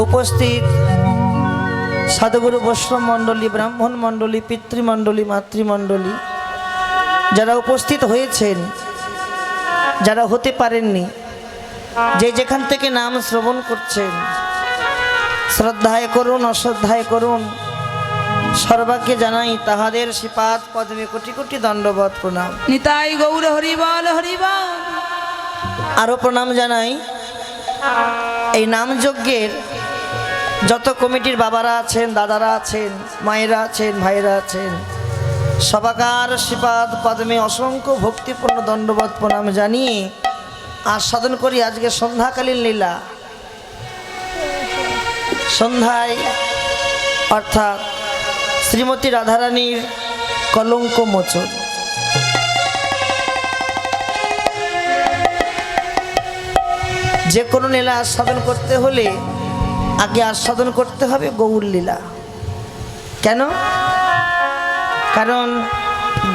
উপস্থিত সাধুগুরু বৈষ্ণব মণ্ডলী, ব্রাহ্মণ মণ্ডলী, পিতৃমণ্ডলী, মাতৃমণ্ডলী যারা উপস্থিত হয়েছেন, যারা হতে পারেননি, যে যেখান থেকে নাম শ্রবণ করছেন, শ্রদ্ধায় করুন, অশ্রদ্ধায় করুন, সর্বাকে জানাই তাহাদের শ্রীপাদ পদ্মে কোটি কোটি দণ্ডবত প্রণাম। নিতাই গৌর হরিবল হরিবল। আরও প্রণাম জানাই এই নামযজ্ঞের যত কমিটির বাবারা আছেন, দাদারা আছেন, মায়েরা আছেন, ভাইরা আছেন, সবাকার শ্রীপাদ পদ্মে অসংখ্য ভক্তিপূর্ণ দণ্ডবত প্রণাম জানিয়ে আস্বাদন করি আজকে সন্ধ্যাকালীন লীলা। সন্ধ্যায় অর্থাৎ শ্রীমতী রাধারানীর কলঙ্ক মোচন। যে কোনো লীলা আস্বাদন করতে হলে আগে আস্বাদন করতে হবে গৌর লীলা। কেন? কারণ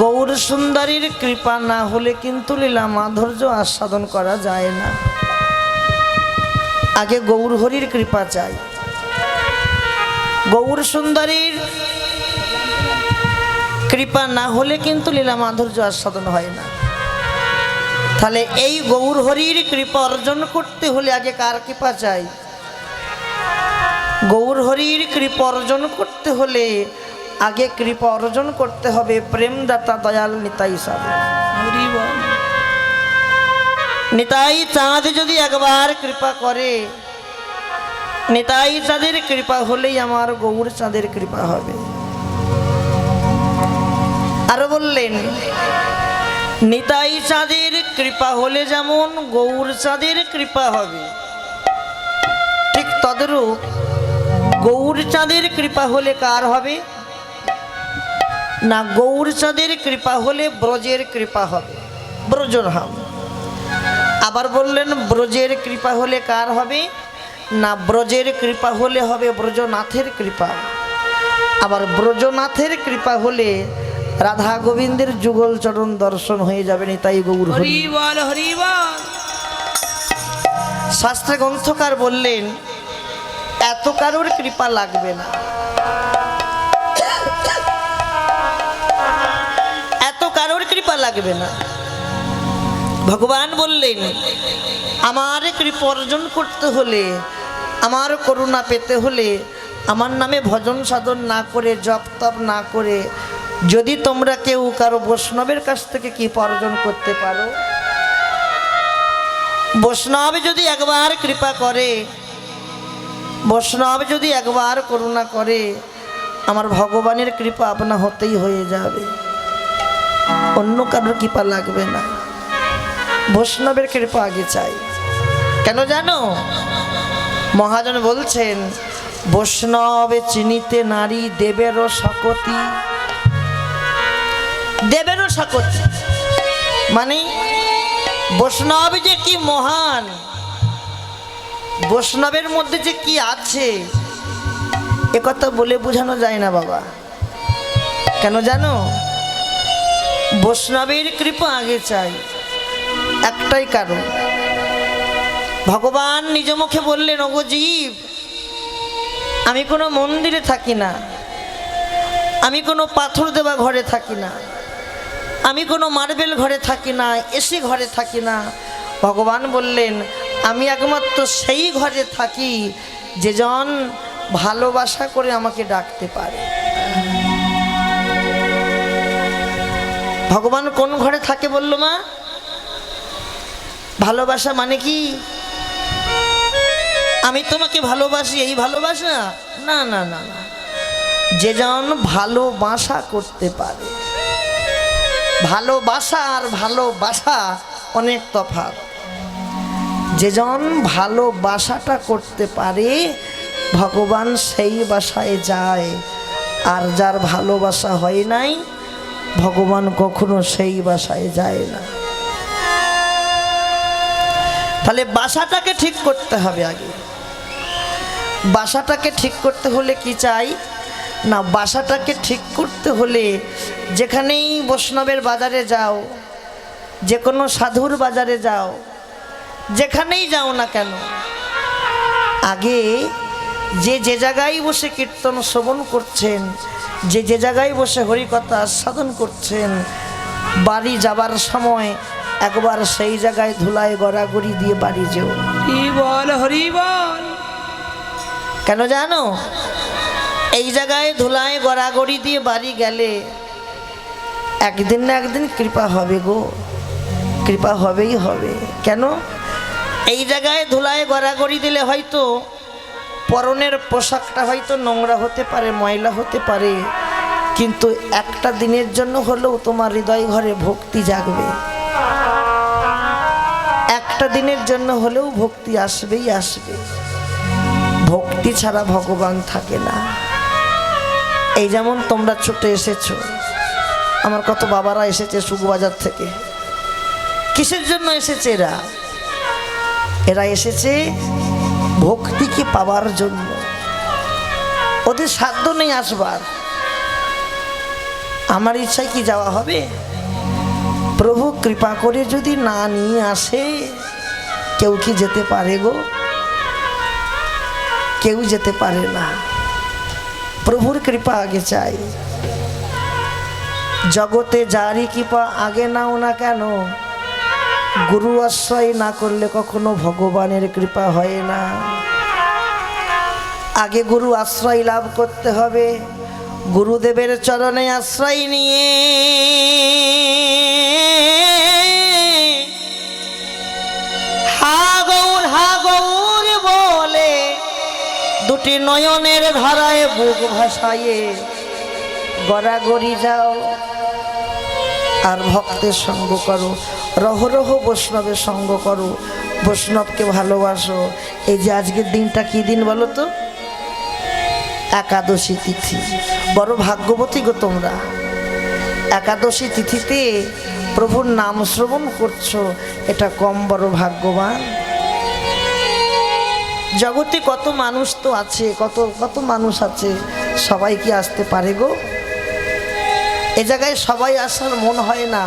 গৌর সুন্দরীর কৃপা না হলে কিন্তু লীলা মাধুর্য আস্বাদন করা যায় না। আগে গৌর হরির কৃপা চাই। গৌর সুন্দরীর কৃপা না হলে কিন্তু লীলা মাধুর্য আস্বাদন হয় না। তাহলে এই গৌর হরির কৃপা অর্জন করতে হলে আগে কার কৃপা চাই? গৌর হরির কৃপা অর্জন করতে হলে আগে কৃপা অর্জন করতে হবে প্রেমদাতা দয়াল নিতাই চাঁদ। নিতাই চাঁদ যদি একবার কৃপা করে, নিতাই চাঁদের কৃপা হলেই আমার গৌর চাঁদের কৃপা হবে। আরো বললেন নিতাই চাঁদের কৃপা হলে যেমন গৌর চাঁদের কৃপা হবে, ঠিক তদরূপ গৌর চাঁদের কৃপা হলে কার হবে না? গৌর চাঁদের কৃপা হলে ব্রজের কৃপা হবে, ব্রজধাম। আবার বললেন ব্রজের কৃপা হলে কার হবে না? ব্রজের কৃপা হলে হবে ব্রজনাথের কৃপা। আবার ব্রজনাথের কৃপা হলে রাধা গোবিন্দের যুগল চরণ দর্শন হয়ে যাবে। নিতাই গৌর হরিবল হরিবল। শাস্ত্রে গ্রন্থকার বললেন এত কারোর কৃপা লাগবে না, এত কারোর কৃপা লাগবে না। ভগবান বললেন আমার কৃপা অর্জন করতে হলে, আমার করুণা পেতে হলে, আমার নামে ভজন সাধন না করে, জপ তপ না করে যদি তোমরা কেউ কারো বৈষ্ণবের কাছ থেকে কৃপা অর্জন করতে পারো, বৈষ্ণব যদি একবার কৃপা করে, বৈষ্ণব যদি একবার করুণা করে, আমার ভগবানের কৃপা আপনা হতেই হয়ে যাবে। অন্য কারোর কৃপা লাগবে না, বৈষ্ণবের কৃপা আগে চাই। কেন জানো? মহাজন বলছেন বৈষ্ণবে চিনিতে নারী দেবেরও শকতি। দেবেরও শকতি মানে বৈষ্ণব যে কি মহান, বৈষ্ণবের মধ্যে যে কি আছে এ কথা বলে বোঝানো যায় না বাবা। কেন জানো? বৈষ্ণবের কৃপা আগে চাই, একটাই কারণ। ভগবান নিজ মুখে বললেন ওগো জীব, আমি কোনো মন্দিরে থাকি না, আমি কোনো পাথর দেওয়া ঘরে থাকি না, আমি কোনো মার্বেল ঘরে থাকি না, এসি ঘরে থাকি না। ভগবান বললেন আমি একমাত্র সেই ঘরে থাকি যেজন ভালোবাসা করে আমাকে ডাকতে পারে। ভগবান কোন ঘরে থাকে বললো মা? ভালোবাসা মানে কি আমি তোমাকে ভালোবাসি এই ভালোবাসা না, না না না, যেজন ভালোবাসা করতে পারে। ভালোবাসা আর ভালোবাসা অনেক তফাৎ। যেজন ভালোবাসাটা করতে পারে ভগবান সেই বাসায় যায়, আর যার ভালোবাসা হয় নাই ভগবান কখনো সেই বাসায় যায় না। তাহলে বাসাটাকে ঠিক করতে হবে আগে। বাসাটাকে ঠিক করতে হলে কি চাই না? বাসাটাকে ঠিক করতে হলে যেখানেই বৈষ্ণবের বাজারে যাও, যে কোনো সাধুর বাজারে যাও, যেখানেই যাও না কেন, আগে যে যে জায়গায় বসে কীর্তন শ্রবণ করছেন, যে যে জায়গায় বসে হরিকথা আস্বাদন করছেন, বাড়ি যাবার সময় একবার সেই জায়গায় ধুলায় গড়াগড়ি দিয়ে বাড়ি যেও। হরি বল হরি বল। কেন জানো? এই জায়গায় ধুলায় গড়াগড়ি দিয়ে বাড়ি গেলে একদিন না একদিন কৃপা হবে গো, কৃপা হবেই হবে। কেন? এই জায়গায় ধুলায় গড়াগড়ি দিলে হয়তো পরনের পোশাকটা হয়তো নোংরা হতে পারে, ময়লা হতে পারে, কিন্তু একটা দিনের জন্য হলেও তোমার হৃদয় ঘরে ভক্তি জাগবে। একটা দিনের জন্য হলেও ভক্তি আসবেই আসবে। ভক্তি ছাড়া ভগবান থাকে না। এই যেমন তোমরা ছুটে এসেছো, আমার কত বাবারা এসেছে সুগবাজার থেকে। কিসের জন্য এসেছে এরা? এরা এসেছে ভক্তিকে পাওয়ার জন্য। ওদের সাধ্য নেই আসবার। আমার ইচ্ছায় কি যাওয়া হবে? প্রভু কৃপা করে যদি না নিয়ে আসে, কেউ কি যেতে পারে গো? কেউ যেতে পারে না। প্রভুর কৃপা আগে চাই। জগতে যারই কৃপা আগে নাও না কেন, গুরু আশ্রয় না করলে কখনো ভগবানের কৃপা হয় না। আগে গুরু আশ্রয় লাভ করতে হবে। গুরুদেবের চরণে আশ্রয় নিয়ে হা গৌর বলে দুটি নয়নের ধারায় বুক ভাসাইয়ে গড়াগড়ি যাও আর ভক্তের সঙ্গ করো। রহ রহ বৈষ্ণবের সঙ্গ করো, বৈষ্ণবকে ভালোবাসো। এই যে আজকের দিনটা কি দিন বলো তো? একাদশী তিথি। বড় ভাগ্যবতী গো তোমরা। একাদশী তিথিতে প্রভুর নাম শ্রবণ করছো, এটা কম বড় ভাগ্যবান? জগতে কত মানুষ তো আছে, কত কত মানুষ আছে, সবাই কি আসতে পারে গো? এ জায়গায় সবাই আসার মন হয় না।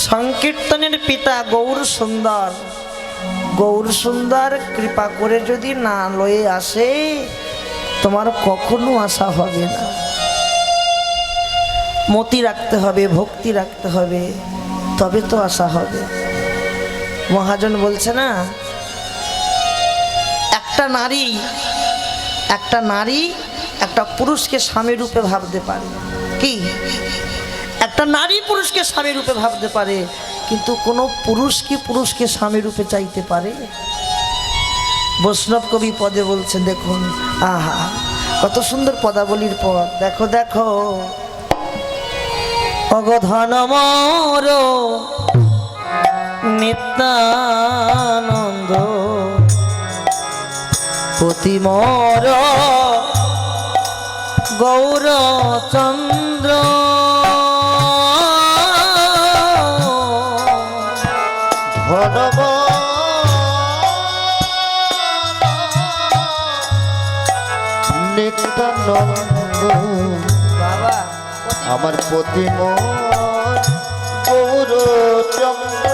সংকীর্তনের পিতা গৌর সুন্দর, গৌর সুন্দর কৃপা করে যদি না লয়ে আসে, তোমার কখনো আশা হবে না। মতি রাখতে হবে, ভক্তি রাখতে হবে, তবে তো আশা হবে। মহাজন বলছে না, একটা নারী একটা পুরুষকে স্বামী রূপে ভাবতে পারে। কি? একটা নারী পুরুষকে স্বামী রূপে ভাবতে পারে, কিন্তু কোনো পুরুষ কি পুরুষকে স্বামী রূপে চাইতে পারে? বৈষ্ণব কবি পদে বলছে, দেখুন, আহা কত সুন্দর পদাবলীর পদ। দেখো দেখো, অগধন মোর নিত্যানন্দ পতি মোর গৌরচন্দ্র ধনব নিত্যানন্দ বাবা আমার প্রতিমন গৌরচন্দ্র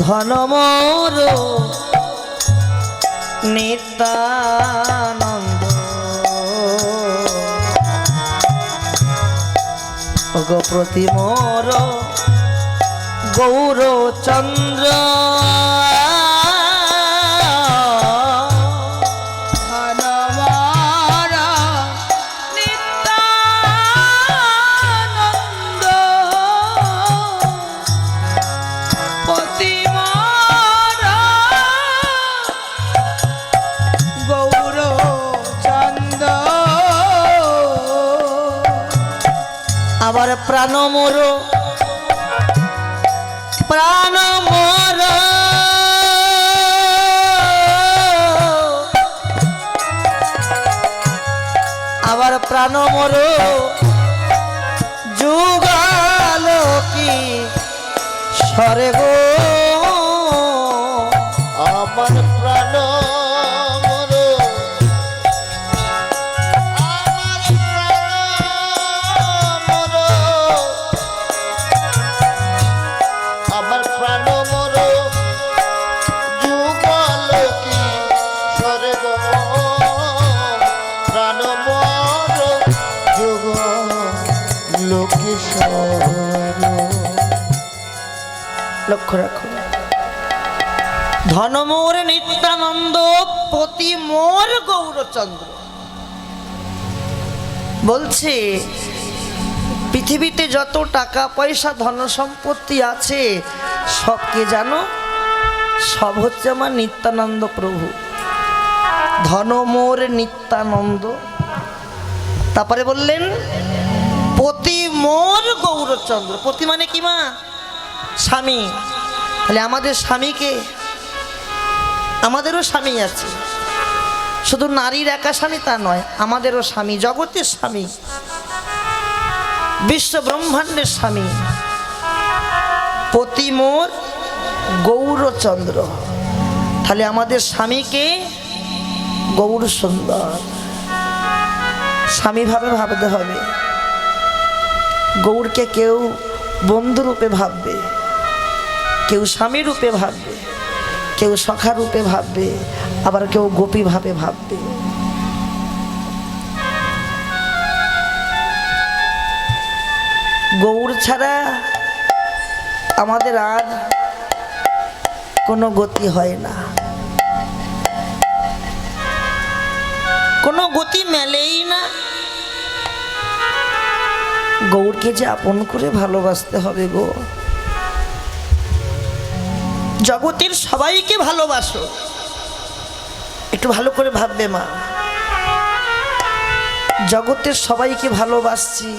ধন মোর নিত্যানন্দ গো প্রতি মোর গৌরচন্দ্র আবার প্রাণ মোর আবার প্রাণ মোর যুগালো কি সরে গো আমার প্রাণ লক্ষ্য রাখো, ধনমোর নিত্যানন্দ পতি মোর গৌরচন্দ্র। বলছে পৃথিবীতে যত টাকা পয়সা ধন সম্পত্তি আছে সব কে জানো? সব হচ্ছে আমার নিত্যানন্দ প্রভু। ধনমোর নিত্যানন্দ। তারপরে বললেন পতি মোর গৌরচন্দ্র। পতি মানে কি মা? স্বামী। তাহলে আমাদের স্বামীকে, আমাদেরও স্বামী আছে, শুধু নারীর একা স্বামী তা নয়, আমাদেরও স্বামী, জগতের স্বামী, বিশ্ব ব্রহ্মাণ্ডের স্বামী। পতি মোর গৌরচন্দ্র। তাহলে আমাদের স্বামীকে গৌর সুন্দর স্বামী ভাবে ভাবতে হবে। গৌরকে কেউ বন্ধু রূপে ভাববে, কেউ স্বামী রূপে ভাববে, কেউ সখা রূপে ভাববে, আবার কেউ গোপী ভাবে ভাববে। গৌর ছাড়া আমাদের আর কোনো গতি হয় না, কোনো গতি মেলেই না। গৌরকে যে আপন করে ভালোবাসতে হবে গো। জগতের সবাইকে ভালোবাসো, একটু ভালো করে ভাববে মা। জগতের সবাইকে ভালোবাসছি,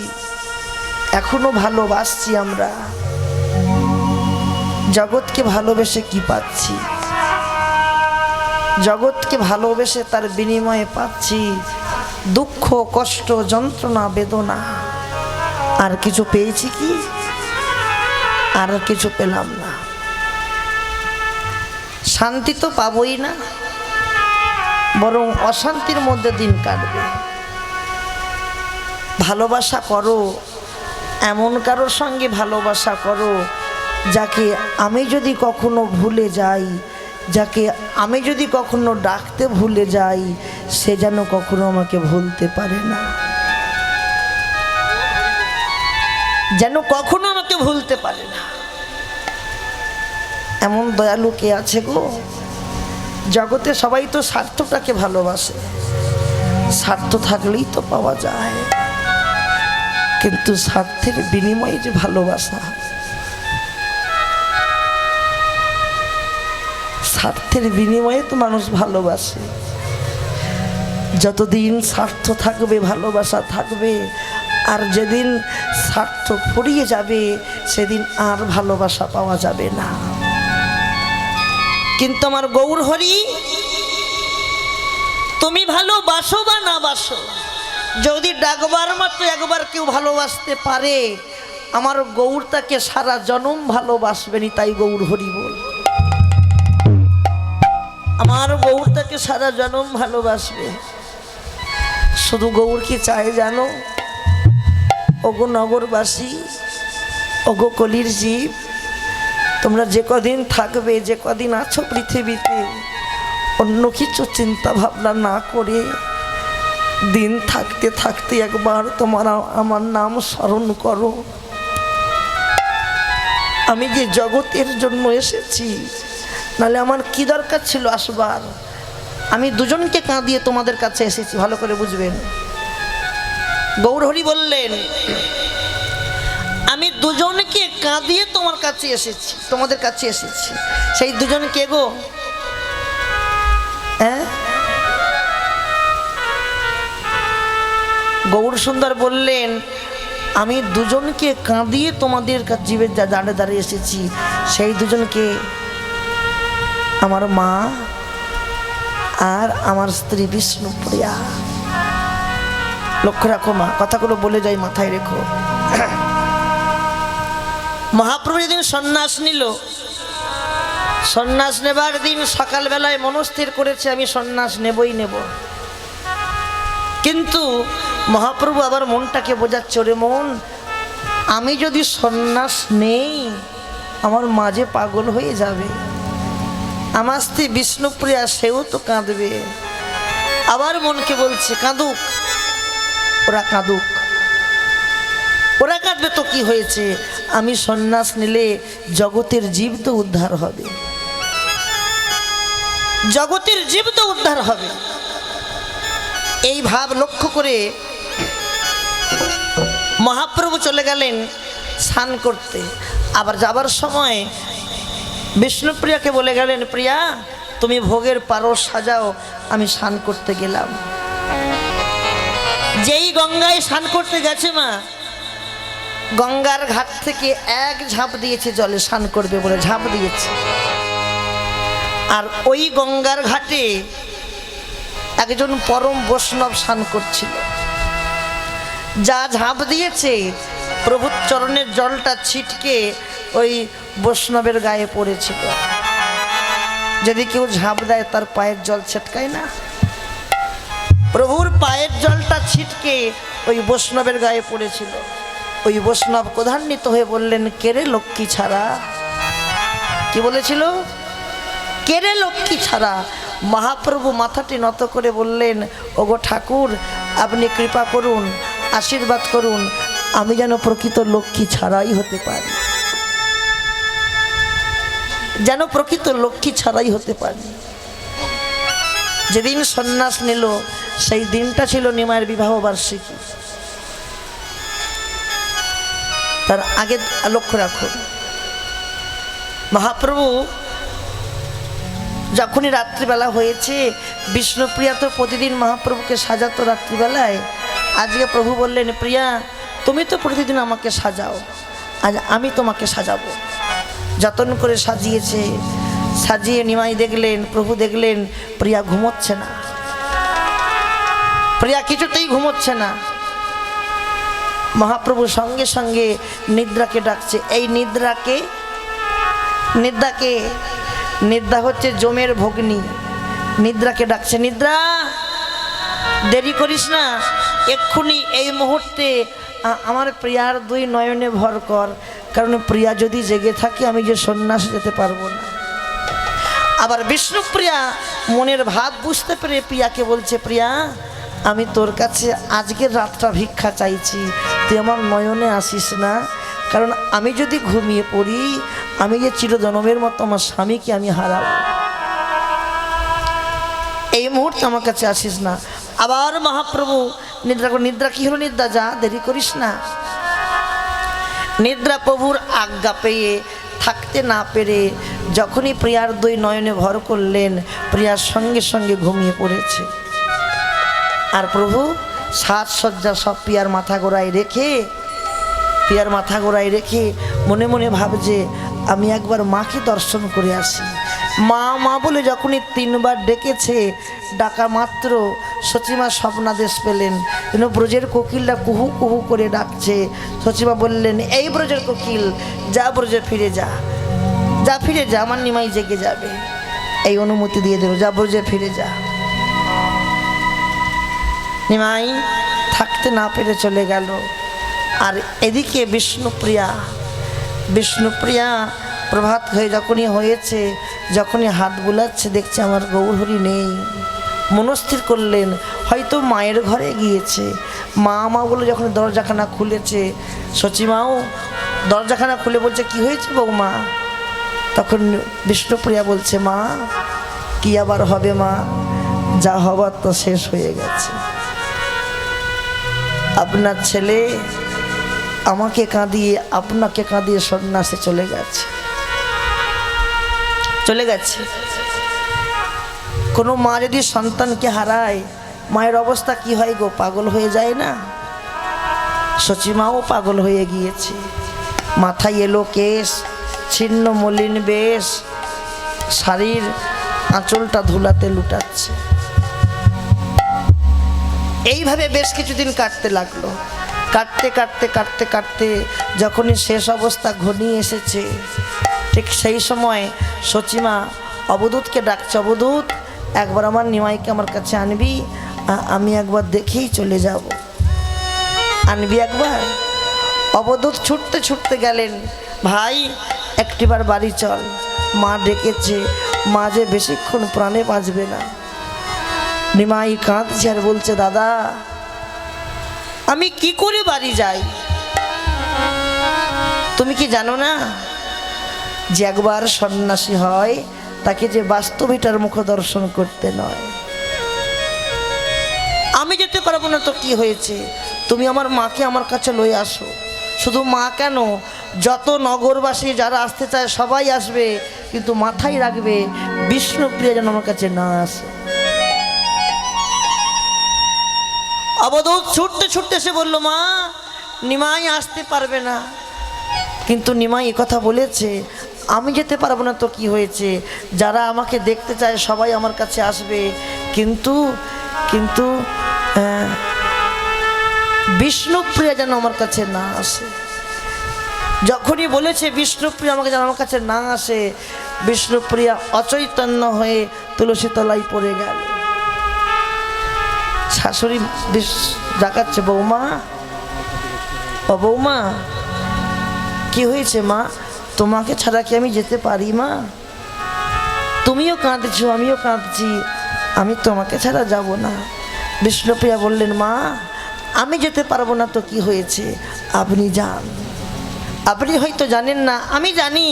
এখনো ভালোবাসছি আমরা। জগৎকে ভালোবেসে কি পাচ্ছি? জগৎকে ভালোবেসে তার বিনিময়ে পাচ্ছি দুঃখ, কষ্ট, যন্ত্রণা, বেদনা। আর কিছু পেয়েছি কি? আর কিছু পেলাম না। শান্তি তো পাবই না, বরং অশান্তির মধ্যে দিন কাটবে। ভালোবাসা করো, এমন কারোর সঙ্গে ভালোবাসা করো যাকে আমি যদি কখনো ভুলে যাই, যাকে আমি যদি কখনো ডাকতে ভুলে যাই, সে যেন কখনো আমাকে ভুলতে পারে না, যেন কখনো আমাকে ভুলতে পারে না। এমন দয়ালু কে আছে গো? জগতে সবাই তো স্বার্থটাকে ভালোবাসে, স্বার্থ থাকলেই তো পাওয়া যায়, কিন্তু স্বার্থের বিনিময়ে যে ভালোবাসা, স্বার্থের বিনিময়ে তো মানুষ ভালোবাসে। যতদিন স্বার্থ থাকবে ভালোবাসা থাকবে, আর যেদিন স্বার্থ ফুরিয়ে যাবে সেদিন আর ভালোবাসা পাওয়া যাবে না। কিন্তু আমার গৌর হরি, তুমি ভালোবাসো বা না বাসো, যদি ডাকবার মতো একবার কেউ ভালোবাসতে পারে, আমার গৌর তাকে সারা জনম ভালোবাসবেনি। তাই গৌর হরি বল। আমার গৌর তাকে সারা জনম ভালোবাসবে। শুধু গৌর কি চায় জানো? ওগো নগরবাসী, ওগো কলির জীব, তোমরা যে কদিন থাকবে, যে কদিন আছো পৃথিবীতে, অন্য কিছু চিন্তা ভাবনা না করে দিন থাকতে থাকতে একবার তোমরা আমার নাম স্মরণ করো। আমি যে জগতের জন্য এসেছি, নাহলে আমার কি দরকার ছিল আসবার? আমি দুজনকে কাঁদিয়ে তোমাদের কাছে এসেছি, ভালো করে বুঝবেন। গৌরহরি বললেন, আমি দুজনকে কাঁদিয়ে তোমার কাছে এসেছি, তোমাদের কাছে এসেছি। সেই দুজন কে গো? হ্যাঁ, গৌর সুন্দর বললেন, আমি দুজনকে কাঁদিয়ে তোমাদের জীবের দাঁড়ে দাঁড়িয়ে এসেছি। সেই দুজনকে আমার মা আর আমার স্ত্রী বিষ্ণুপ্রিয়া। লক্ষ্য রাখো মা, কথাগুলো বলে যাই, মাথায় রেখো। মহাপ্রভু যেদিন সন্ন্যাস নিল, সন্ন্যাস নেবার দিন সকালবেলায় মনস্থির করেছে আমি সন্ন্যাস নেবই নেব। কিন্তু মহাপ্রভু আবার মনটাকে বোঝাচ্ছে, রে মন, আমি যদি সন্ন্যাস নেই আমার মাঝে পাগল হয়ে যাবে, আমার স্ত্রী বিষ্ণুপ্রিয়া সেও তো কাঁদবে। আবার মনকে বলছে কাঁদুক, ওরা কাঁদুক, ওরা কাঁদবে তো কি হয়েছে, আমি সন্ন্যাস নিলে জগতের জীব তো উদ্ধার হবে, জগতের জীব তো উদ্ধার হবে। এই ভাব লক্ষ্য করে মহাপ্রভু চলে গেলেন স্নান করতে। আবার যাবার সময় বিষ্ণুপ্রিয়াকে বলে গেলেন, প্রিয়া তুমি ভোগের পারস সাজাও, আমি স্নান করতে গেলাম। যেই গঙ্গায় স্নান করতে গেছে মা, গঙ্গার ঘাট থেকে এক ঝাঁপ দিয়েছে জলে স্নান করবে বলে, ঝাঁপ দিয়েছে। আর ওই গঙ্গার ঘাটে একজন পরম বৈষ্ণব স্নান করছিল। যা ঝাঁপ দিয়েছে প্রভুর চরণের জলটা ছিটকে ওই বৈষ্ণবের গায়ে পড়েছিল। যদি কেউ ঝাঁপ দেয় তার পায়ের জল ছিটকায় না, প্রভুর পায়ের জলটা ছিটকে ওই বৈষ্ণবের গায়ে পড়েছিল। ওই বৈষ্ণব ক্রোধান্বিত হয়ে বললেন, কেরে লক্ষ্মী ছাড়া। কি বলেছিল? কেরে লক্ষ্মী ছাড়া। মহাপ্রভু মাথাটি নত করে বললেন, ওগো ঠাকুর, আপনি কৃপা করুন, আশীর্বাদ করুন, আমি যেন প্রকৃত লক্ষ্মী ছাড়াই হতে পারি, যেন প্রকৃত লক্ষ্মী ছাড়াই হতে পারি। যেদিন সন্ন্যাস নিল সেই দিনটা ছিল নিমাইয়ের বিবাহ বার্ষিকী। তার আগে লক্ষ্য রাখুন, মহাপ্রভু যখনই রাত্রিবেলা হয়েছে, বিষ্ণুপ্রিয়া তো প্রতিদিন মহাপ্রভুকে সাজাতো রাত্রিবেলায়। আজকে প্রভু বললেন, প্রিয়া তুমি তো প্রতিদিন আমাকে সাজাও, আজ আমি তোমাকে সাজাবো। যতন করে সাজিয়েছে, সাজিয়ে নিমাই দেখলেন, প্রভু দেখলেন প্রিয়া ঘুমোচ্ছে না, প্রিয়া কিছুতেই ঘুমোচ্ছে না। মহাপ্রভু সঙ্গে সঙ্গে নিদ্রাকে ডাকছে। এই নিদ্রাকে, নিদ্রা হচ্ছে জমের ভগ্নী। নিদ্রাকে ডাকছে, নিদ্রা দেরি করিস না, এক্ষুনি এই মুহূর্তে আমার প্রিয়ার দুই নয়নে ভর কর, কারণ প্রিয়া যদি জেগে থাকে আমি যে সন্ন্যাস যেতে পারবো না। আবার বিষ্ণুপ্রিয়া মনের ভাব বুঝতে পেরে প্রিয়াকে বলছে, প্রিয়া আমি তোর কাছে আজকের রাতটা ভিক্ষা চাইছি, তুই আমার নয়নে আসিস না, কারণ আমি যদি ঘুমিয়ে পড়ি আমি যে চিরজনমের মতো আমার স্বামীকে আমি হারাবো, এই মুহূর্তে আমার কাছে আসিস না। আবার মহাপ্রভু নিদ্রা কি হলো, নিদ্রা যা, দেরি করিস না। নিদ্রা প্রভুর আজ্ঞা পেয়ে থাকতে না পেরে যখনই প্রিয়ার দুই নয়নে ভর করলেন, প্রিয়ার সঙ্গে সঙ্গে ঘুমিয়ে পড়েছে। আর প্রভু সাজসজ্জা সব প্রিয়ার মাথা গোড়ায় রেখে মনে মনে ভাবছে, আমি একবার মাকে দর্শন করে আসি। মা মা বলে যখনই 3 বার ডেকেছে, ডাকা মাত্র সচিমা স্বপ্নাদেশ পেলেন, যেন ব্রজের কোকিলটা কুহু কুহু করে ডাকছে। সচিমা বললেন, এই ব্রজের কোকিল, যা ব্রজে ফিরে যা, আমার নিমাই জেগে যাবে, এই অনুমতি দিয়ে দেব, যা ব্রজে ফিরে যা। নিমাই থাকতে না পেরে চলে গেল। আর এদিকে বিষ্ণুপ্রিয়া প্রভাত হয়ে যখনই হয়েছে, যখনই হাত বুলাচ্ছে, দেখছে আমার গৌরহরি নেই। মনস্থির করলেন হয়তো মায়ের ঘরে গিয়েছে। মা বলে যখন দরজাখানা খুলেছে, সচিমাও দরজাখানা খুলে বলছে, কি হয়েছে বৌমা? তখন বিষ্ণুপ্রিয়া বলছে, মা কি আবার হবে মা, যা হবার তো শেষ হয়ে গেছে। আপনার ছেলে আমাকে কাঁদিয়ে আপনাকে কাঁদিয়ে সন্ন্যাসে চলে গেছে। কোনো মা যদি সন্তানকে হারায়, মায়ের অবস্থা কি হয় গো, পাগল হয়ে যায় না? সচিমাও পাগল হয়ে গিয়েছে। মাথায় এলো কেশ, ছিন্ন মলিন বেশ, শাড়ির আঁচলটা ধুলাতে লুটাচ্ছে। এইভাবে বেশ কিছুদিন কাটতে লাগলো। কাটতে যখনই শেষ অবস্থা ঘনিয়ে এসেছে, ঠিক সেই সময় সচিমা অবধূতকে ডাকছে, অবধূত একবার আমার নিমাইকে আমার কাছে আনবি, আমি একবার দেখেই চলে যাব, আনবি একবার। অবধূত ছুটতে গেলেন, ভাই একটিবার বাড়ি চল, মা ডেকেছে, মা যে বেশিক্ষণ প্রাণে বাঁচবে না। নিমাই কাঁদছে আর বলছে, দাদা আমি কি করে বাড়ি যাই, তুমি কি জানো না যে একবার সন্ন্যাসী হয় তাকে যে বাস্তবিটার মুখ দর্শন করতে নয়। আমি যেতে পারবো না তো কি হয়েছে, তুমি আমার মাকে আমার কাছে লয়ে আসো। শুধু মা কেন, যত নগরবাসী যারা আসতে চায় সবাই আসবে, কিন্তু মাথায় রাখবে বিষ্ণুপ্রিয়া যেন আমার কাছে না আসে। অবধূত ছুটতে ছুটতে এসে বলল, মা নিমাই আসতে পারবে না। কিন্তু নিমাই কথা বলেছে, আমি যেতে পারবো না তো কি হয়েছে, যারা আমাকে দেখতে চায় সবাই আমার কাছে আসবে, কিন্তু কিন্তু বিষ্ণুপ্রিয়া যেন আমার কাছে না আসে। যখনই বলেছে বিষ্ণুপ্রিয়া আমাকে যেন আমার কাছে না আসে, বিষ্ণুপ্রিয়া অচৈতন্য হয়ে তুলসী তলায় পড়ে গেল। শাশুড়ি ডাকাচ্ছে, বৌমা, ও বৌমা, কি হয়েছে মা? তোমাকে ছাড়া কি আমি যেতে পারি মা? তুমিও কাঁদছো, আমিও কাঁদছি, আমি তোমাকে ছাড়া যাব না। বিষ্ণুপ্রিয়া বললেন, মা আমি যেতে পারবো না তো কি হয়েছে, আপনি যান। আপনি হয়তো জানেন না, আমি জানি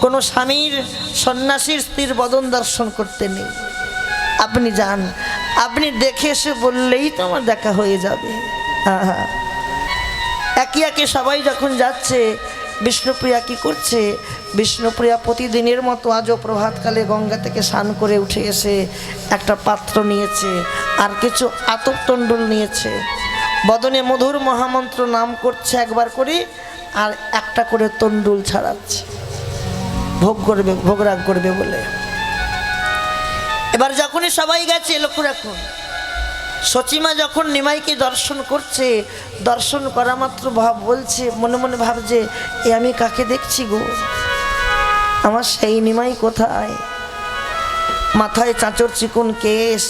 কোনো স্বামীর সন্ন্যাসীর স্ত্রীর বদন দর্শন করতে নেই। আপনি যান, আপনি দেখে এসে বললেই তো আমার দেখা হয়ে যাবে। আহা, একে একে সবাই যখন যাচ্ছে, বিষ্ণুপ্রিয়া কি করছে? বিষ্ণুপ্রিয়া প্রতিদিনের মতো আজও প্রভাতকালে গঙ্গা থেকে স্নান করে উঠে এসে একটা পাত্র নিয়েছে, আর কিছু আতপ তণ্ডুল নিয়েছে, বদনে মধুর মহামন্ত্র নাম করছে একবার করে, আর একটা করে তণ্ডুল ছাড়াচ্ছে, ভোগ করবে, ভোগরাগ করবে বলে। এবার যখনই সবাই গেছে, লক্ষ্য রাখুন, সচিমা যখন নিমাইকে দর্শন করছে, দর্শন করা মাত্র বলছে, মনে মনে ভাবছে, এ আমি কাকে দেখছি গো? আমার সেই নিমাই কোথায়? মাথায় চাঁচর চিকন কেশ,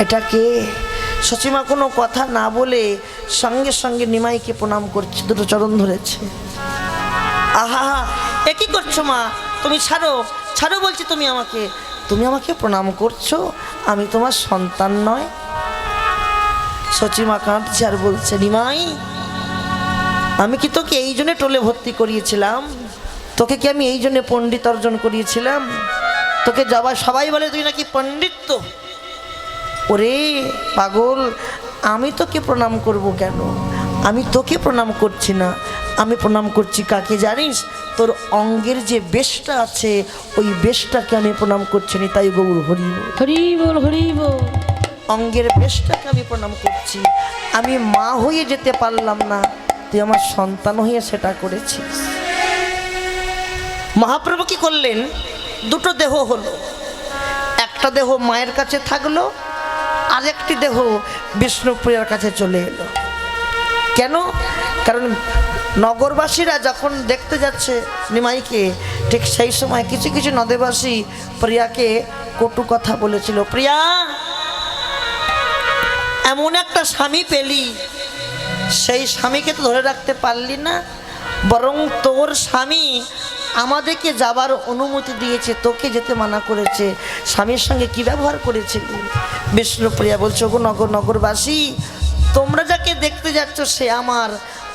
এটা কে? সচিমা কোনো কথা না বলে সঙ্গে সঙ্গে নিমাইকে প্রণাম করছে, দুটো চরণ ধরেছে। আহা, এ কি করছো মা? তুমি ছাড়ো, ছাড়ো বলছি, তুমি আমাকে প্রণাম করছো? আমি তোমার সন্তান নয়? সচিমা কাঁদছে আর বলছে, নিমাই, আমি কি তোকে এই জন্যে টোলে ভর্তি করিয়েছিলাম? তোকে কি আমি এই জন্যে পণ্ডিত অর্জন করিয়েছিলাম? তোকে যাবা সবাই বলে তুই নাকি পণ্ডিত। ওরে পাগল, আমি তোকে প্রণাম করব কেন? আমি তোকে প্রণাম করছি না, আমি প্রণাম করছি কাকে জানিস? তোর অঙ্গের যে বেশটা আছে, ওই বেশটাকে আমি প্রণাম করছি না, তাই গৌর হরি হরি বল, হরি বল। অঙ্গের বেশটাকে আমি প্রণাম করছি। আমি মা হয়ে যেতে পারলাম না, তুই আমার সন্তান হয়ে সেটা করেছিস। মহাপ্রভু কি করলেন? দুটো দেহ হলো, একটা দেহ মায়ের কাছে থাকলো, আর একটি দেহ বিষ্ণুপ্রিয়ার কাছে চলে এলো। কেন? কারণ নগরবাসীরা যখন দেখতে যাচ্ছে নিমাইকে, ঠিক সেই সময় কিছু কিছু নদেবাসী প্রিয়াকে কটু কথা বলেছিল। প্রিয়া, এমন একটা স্বামী পেলি, সেই স্বামীকে তো ধরে রাখতে পারলি না, বরং তোর স্বামী আমাদেরকে যাবার অনুমতি দিয়েছে, তোকে যেতে মানা করেছে। স্বামীর সঙ্গে কি ব্যবহার করেছিলি? বিষ্ণুপ্রিয়া বলছো, গো নগরবাসী, তোমরা যাকে দেখতে যাচ্ছ সে আমার,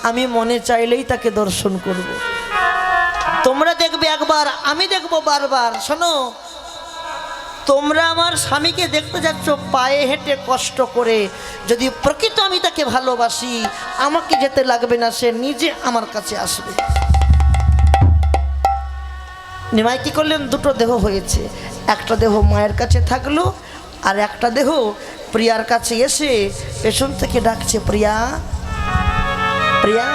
আমি মনে চাইলেই তাকে দর্শন করব। তোমরা দেখবে একবার, আমি দেখব বারবার। শোনো, তোমরা আমার স্বামীকে দেখতে যাচ্ছ পায়ে হেঁটে কষ্ট করে, যদি প্রকৃত আমি তাকে ভালোবাসি, আমাকে যেতে লাগবে না, সে নিজে আমার কাছে আসবে। নিমাই কি করলেন? দুটো দেহ হয়েছে, একটা দেহ মায়ের কাছে থাকলো, আর একটা দেহ প্রিয়ার কাছে এসে পেছন থেকে ডাকছে, প্রিয়া, প্রিয়া,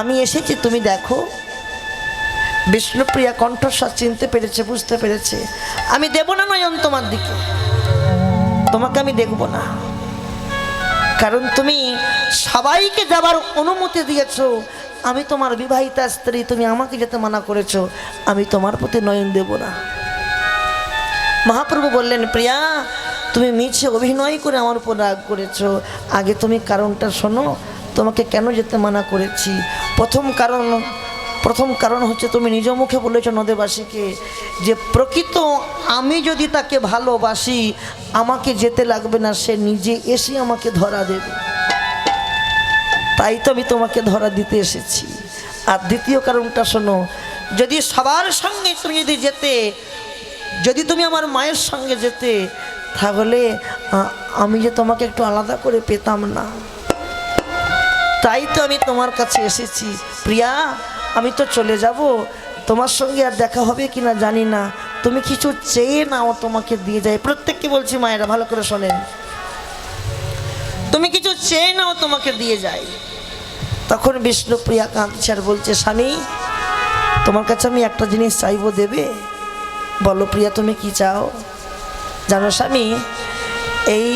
আমি এসেছি, তুমি দেখো। বিষ্ণুপ্রিয়া কণ্ঠস্বর চিনতে পেরেছে, বুঝতে পেরেছে, আমি দেব না নয়ন তোমার দিকে, তোমাকে আমি দেখব না, কারণ তুমি সবাইকে যাবার অনুমতি দিয়েছো, আমি তোমার বিবাহিতা স্ত্রী, তুমি আমাকে যেতে মানা করেছো, আমি তোমার প্রতি নয়ন দেব না। মহাপ্রভু বললেন, প্রিয়া, তুমি মিছে অভিনয় করে আমার উপর রাগ করেছো, আগে তুমি কারণটা শোনো, তোমাকে কেন যেতে মানা করেছি। প্রথম কারণ হচ্ছে, তুমি নিজ মুখে বলেছো নদেবাসীকে যে প্রকৃত আমি যদি তাকে ভালোবাসি, আমাকে যেতে লাগবে না, সে নিজে এসে আমাকে ধরা দেবে। তাই তো আমি তোমাকে ধরা দিতে এসেছি। আর দ্বিতীয় কারণটা শোনো, যদি সবার সঙ্গে তুমি যদি তুমি আমার মায়ের সঙ্গে যেতে, তাহলে আমি যে তোমাকে একটু আলাদা করে পেতাম না। তাই তো আমি তোমার কাছে এসেছি। প্রিয়া, আমি তো চলে যাব, তোমার সঙ্গে আর দেখা হবে কিনা জানি না, তুমি কিছু চেয়ে নাও, তোমাকে দিয়ে যায়। প্রত্যেককে বলছি মায়েরা ভালো করে শোনেন, তুমি কিছু চেয়ে নাও, তোমাকে দিয়ে যায়। তখন বিষ্ণুপ্রিয়া কাঁদছে আর বলছে, স্বামী তোমার কাছে আমি একটা জিনিস চাইবো, দেবে? বলো প্রিয়া, তুমি কি চাও? জানো স্বামী, এই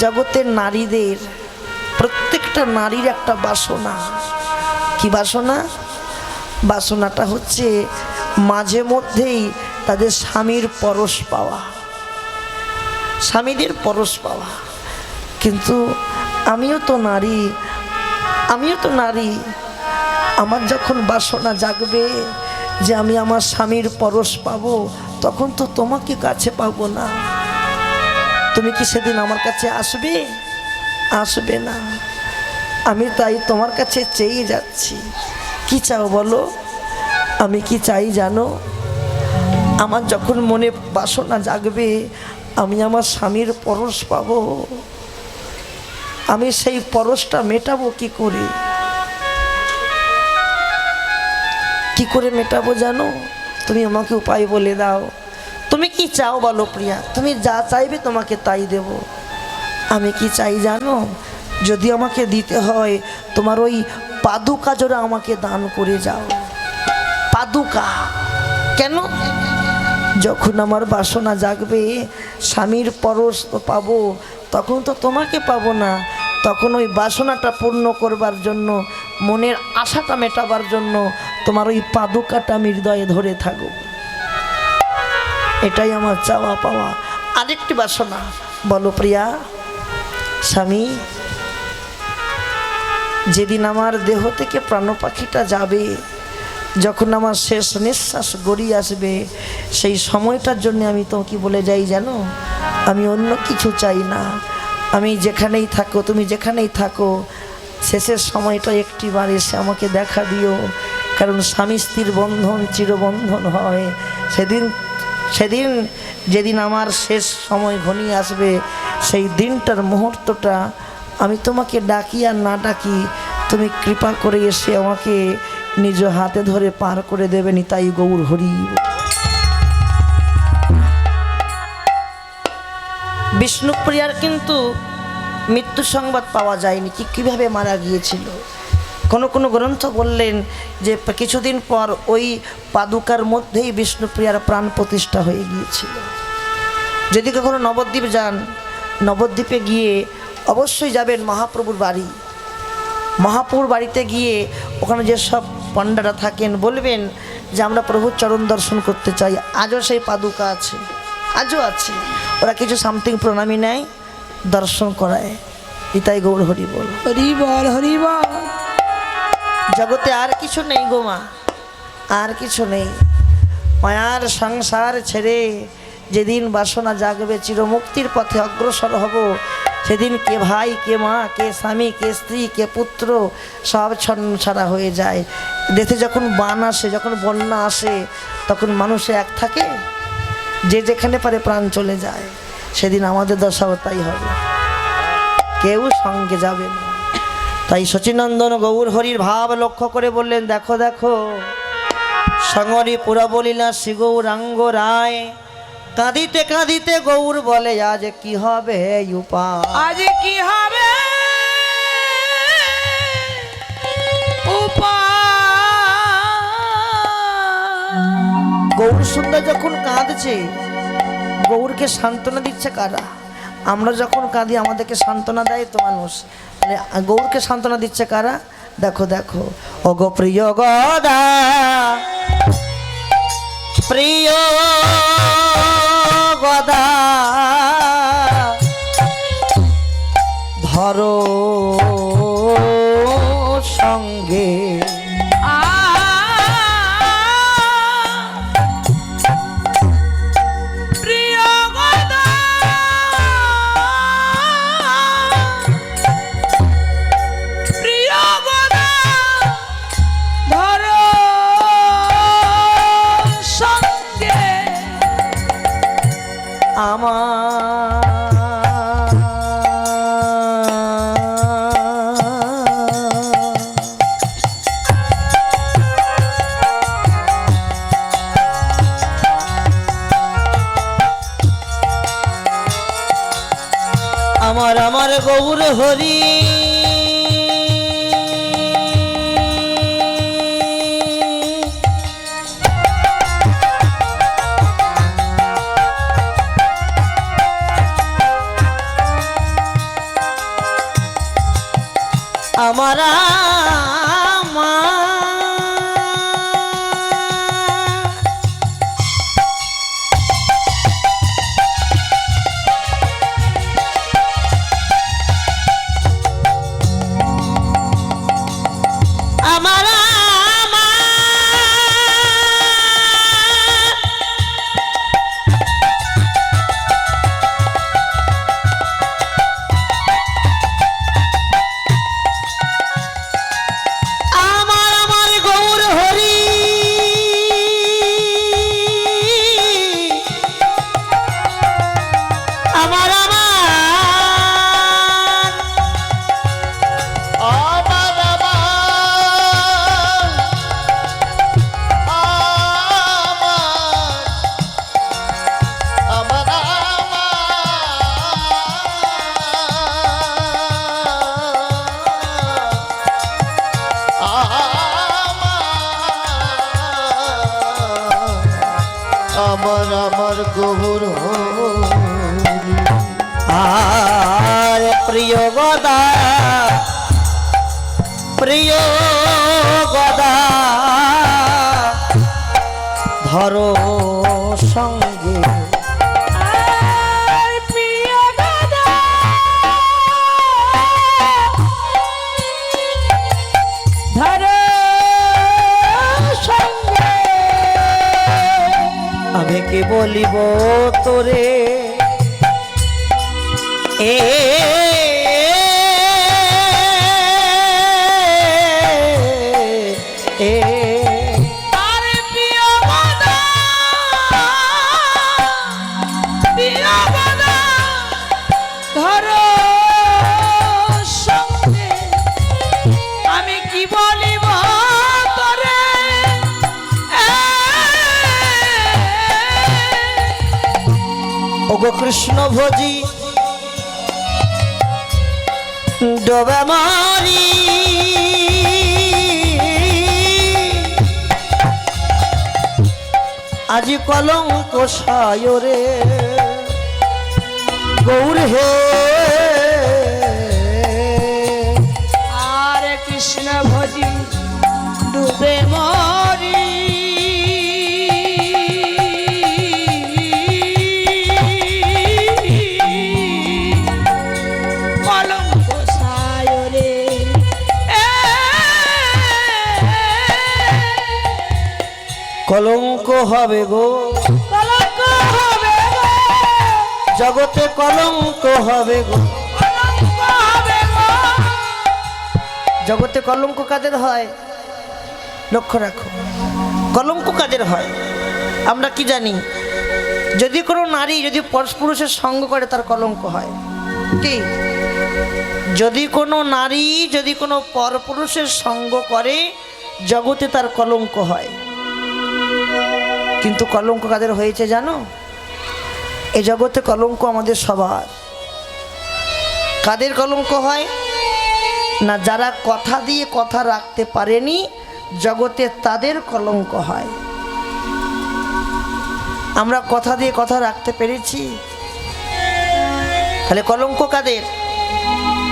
জগতের নারীদের, প্রত্যেকটা নারীর একটা বাসনা। কি বাসনা? বাসনাটা হচ্ছে মাঝে মধ্যেই তাদের স্বামীর পরশ পাওয়া, স্বামীদের পরশ পাওয়া। কিন্তু আমিও তো নারী, আমার যখন বাসনা জাগবে যে আমি আমার স্বামীর পরশ পাবো, তখন তো তোমাকে কাছে পাবো না। তুমি কি সেদিন আমার কাছে আসবে? আসবে না। আমি তাই তোমার কাছে চেয়ে যাচ্ছি। কি চাও বলো? আমি কি চাই জানো? আমার যখন মনে বাসনা জাগবে আমি আমার স্বামীর পরশ পাবো, আমি সেই পরশটা মেটাবো কি করে? কি করে মেটাবো জানো? তুমি আমাকে উপায় বলে দাও। তুমি কি চাও বলো প্রিয়া? তুমি যা চাইবে তোমাকে তাই দেব। আমি কি চাই জানো? যদি আমাকে দিতে হয়, তোমার ওই পাদুকা জোড়া আমাকে দান করে যাও। পাদুকা কেন? যখন আমার বাসনা জাগবে, স্বামীর পরশ পাবো, তখন তো তোমাকে পাবো না। তখন ওই বাসনাটা পূর্ণ করবার জন্য, মনের আশাটা মেটাবার জন্য তোমার ওই পাদুকাটা আমি হৃদয়ে ধরে থাকবো। এটাই আমার চাওয়া পাওয়া। আরেকটি বাসনা, বলো প্রিয়া। স্বামী, যেদিন আমার দেহ থেকে প্রাণ পাখিটা যাবে, যখন আমার শেষ নিঃশ্বাস গড়িয়ে আসবে, সেই সময়টার জন্য আমি তো কি বলে যাই জানো? আমি অন্য কিছু চাই না। আমি যেখানেই থাকো, তুমি যেখানেই থাকো, শেষের সময়টা একটিবার এসে আমাকে দেখা দিও। কারণ স্বামী স্ত্রীর বন্ধন চিরবন্ধন হয়। সেদিন যেদিন আমার শেষ সময় ঘনিয়ে আসবে, সেই দিনটার মুহূর্তটা আমি তোমাকে ডাকি আর না ডাকি, তুমি কৃপা করে এসে আমাকে নিজ হাতে ধরে পার করে দেবে। নিতাই গৌর হরি। বিষ্ণুপ্রিয়ার কিন্তু মৃত্যু সংবাদ পাওয়া যায়নি, কিভাবে মারা গিয়েছিল। কোনো গ্রন্থ বললেন যে কিছুদিন পর ওই পাদুকার মধ্যেই বিষ্ণুপ্রিয়ার প্রাণ প্রতিষ্ঠা হয়ে গিয়েছিল। যদি কখনো নবদ্বীপ যান, নবদ্বীপে গিয়ে অবশ্যই যাবেন মহাপ্রভুর বাড়ি। মহাপ্রভুর বাড়িতে গিয়ে ওখানে যেসব পণ্ডারা থাকেন, বলবেন যে আমরা প্রভুর চরণ দর্শন করতে চাই। আজও সেই পাদুকা আছে, আজও আছে। ওরা কিছু সামথিং প্রণামী নেয়, দর্শন করায়। নিতাই গৌর হরি বল। হরি বল, হরি বল। জগতে আর কিছু নেই গো মা, আর কিছু নেই। মায়ার সংসার ছেড়ে যেদিন বাসনা জাগবে, চিরমুক্তির পথে অগ্রসর হব, সেদিন কে ভাই, কে মা, কে স্বামী, কে স্ত্রী, কে পুত্র, সব ছন্নছাড়া হয়ে যায়। দেশে যখন বান আসে, যখন বন্যা আসে, তখন মানুষে এক থাকে, যে যেখানে পারে প্রাণ চলে যায়। সেদিন আমাদের দশাও তাই হবে, কেউ সঙ্গে যাবে না। তাই শচীনন্দন গৌর হরির ভাব লক্ষ্য করে বললেন, দেখো দেখো সঙ্গরি পুরা বলিলা শ্রী গৌরাঙ্গ রায়। কাঁদিতে কাঁদিতে গৌর বলে, আজ কি হবে উপায়? আজ কি হবে উপায়? গৌর সুন্দর যখন কাঁদছে, গৌরকে সান্ত্বনা দিচ্ছে কারা? আমরা যখন কাঁদি আমাদেরকে সান্ত্বনা দেয় তো মানুষ, মানে গৌরকে সান্ত্বনা দিচ্ছে কারা? দেখো দেখো, ওগো প্রিয় গদা, প্রিয় গদা ধরো সঙ্গে, প্রিয় আমার গৌর হরি আমার আমার গৌর হরি আর প্রিয় গদা ধরো সঙ্গে আর প্রিয় দাদা ধরো সঙ্গে আমি কি বলিব তোরে এ আর প্রিয় দাদা ধরো সঙ্গে আমি কি বলিব তোরে ওগো কৃষ্ণ ভোজি ডোবে মারি আজি কলঙ্ক সায়রে গৌর হে আর কৃষ্ণ ভজি ডুবে মরি কলঙ্ক সায়রে কলঙ্ক হবে গো কলঙ্ক হবে গো, জগতে কলঙ্ক হবে গো কলঙ্ক হবে গো। জগতে কলঙ্ক কাদের হয় লক্ষ্য রাখো কলঙ্ক কাদের হয় আমরা কি জানি যদি কোনো নারী যদি পরপুরুষের সঙ্গ করে তার কলঙ্ক হয় কি যদি কোনো নারী যদি কোনো পরপুরুষের সঙ্গ করে জগতে তার কলঙ্ক হয় কিন্তু কলঙ্ক কাদের হয়েছে জানো এই জগতে কলঙ্ক আমাদের সবার কাদের কলঙ্ক হয় না যারা কথা দিয়ে কথা রাখতে পারেনি জগতে তাদের কলঙ্ক হয় আমরা কথা দিয়ে কথা রাখতে পেরেছি তাহলে কলঙ্ক কাদের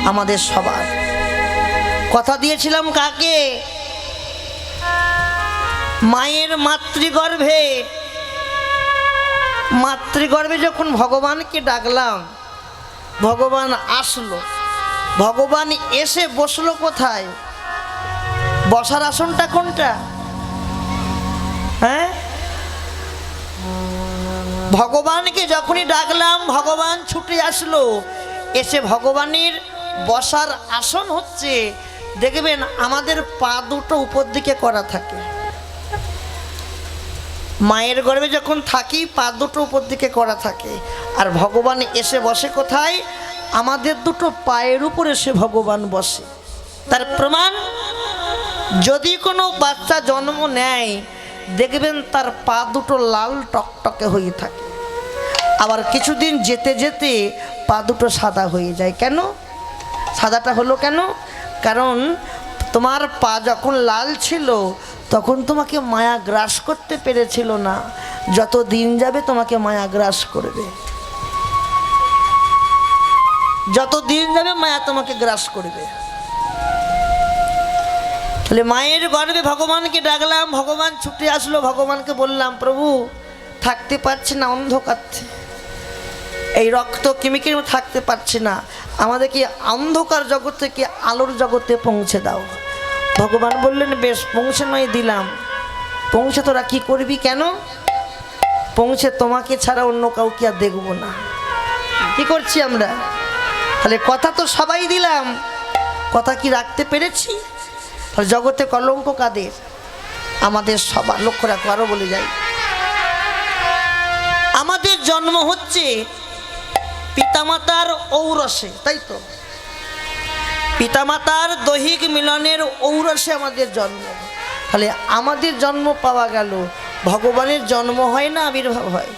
আমাদের সবার কথা দিয়েছিলাম কাকে মায়ের মাতৃগর্ভে যখন ভগবানকে ডাকলাম ভগবান আসলো ভগবান এসে বসলো কোথায় বসার আসনটা কোনটা হ্যাঁ ভগবানকে যখনই ডাকলাম ভগবান ছুটে আসলো এসে ভগবানের বসার আসন হচ্ছে দেখবেন আমাদের পা দুটো উপর দিকে করা থাকে মায়ের গর্ভে যখন থাকি পা দুটো উপর দিকে করা থাকে আর ভগবান এসে বসে কোথায় আমাদের দুটো পায়ের উপর এসে ভগবান বসে তার প্রমাণ যদি কোনো বাচ্চা জন্ম নেয় দেখবেন তার পা দুটো লাল টকটকে হয়ে থাকে আবার কিছুদিন যেতে যেতে পা দুটো সাদা হয়ে যায়। কেন সাদাটা হলো কেন? কারণ তোমার পা যখন লাল ছিল তখন তোমাকে মায়া গ্রাস করতে পেরেছিল না, যত দিন যাবে তোমাকে মায়া গ্রাস করবে, যত দিন যাবে মায়া তোমাকে গ্রাস করবে। তাহলে মায়ের গর্ভে ভগবানকে ডাকলাম, ভগবান ছুটে আসলো, ভগবানকে বললাম প্রভু থাকতে পারছি না, অন্ধকার এই রক্ত কেমিকেল থাকতে পারছি না, আমাদেরকে অন্ধকার জগৎ থেকে আলোর জগতে পৌঁছে দাও। ভগবান বললেন বেশ, পৌঁছে নয় দিলাম, পৌঁছে তোরা কি করবি? কেন? পৌঁছে তোমাকে ছাড়া অন্য কাউকে আর দেখবো না। কি করছি আমরা? তাহলে কথা তো সবাই দিলাম, কথা কি রাখতে পেরেছি? তাহলে জগতে কলঙ্ক কাদের? আমাদের সবার। লক্ষ্য রাখো, আরও বলে যাই, আমাদের জন্ম হচ্ছে পিতামাতার ঔরসে, তাই তো? পিতামাতার দৈহিক মিলনের ঔরসে আমাদের জন্ম। তাহলে আমাদের জন্ম পাওয়া গেল, ভগবানের জন্ম হয় না আবির্ভাব হয়?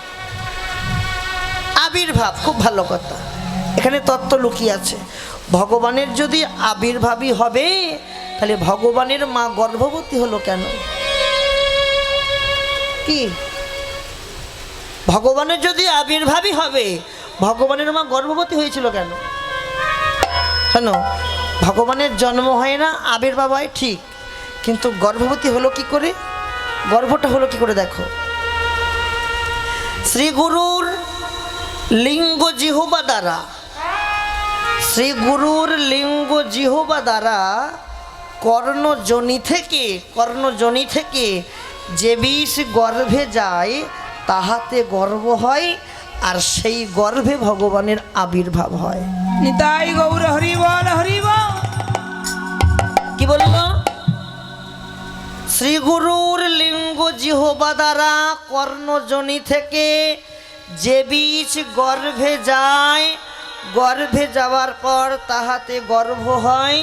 আবির্ভাব, খুব ভালো কথা, এখানে তত্ত্ব লুকিয়ে আছে। ভগবানের যদি আবির্ভাবই হবে তাহলে ভগবানের মা গর্ভবতী হলো কেন? কি ভগবানের যদি আবির্ভাবই হবে, ভগবানের মা গর্ভবতী হয়েছিল কেন? কেন? ভগবানের জন্ম হয় না আবির্ভাব হয় ঠিক, কিন্তু গর্ভবতী হলো কি করে? গর্ভটা হলো কি করে দেখো। শ্রী গুরুর লিঙ্গ জিহ্বা দ্বারা, শ্রী গুরুর লিঙ্গ জিহ্বা দ্বারা কর্ণজনি থেকে যে বিষ গর্ভে যায় তাহাতে গর্ভ হয়, আর সেই গর্ভে ভগবানের আবির্ভাব হয়। নিতাই গৌর হরি বল, হরি বল। কি বলল? শ্রী গুরুর লিঙ্গ জিহ্বা দ্বারা কর্ণজনি থেকে যে বীজ গর্ভে যায়, গর্ভে যাওয়ার পর তাহাতে গর্ভ হয়,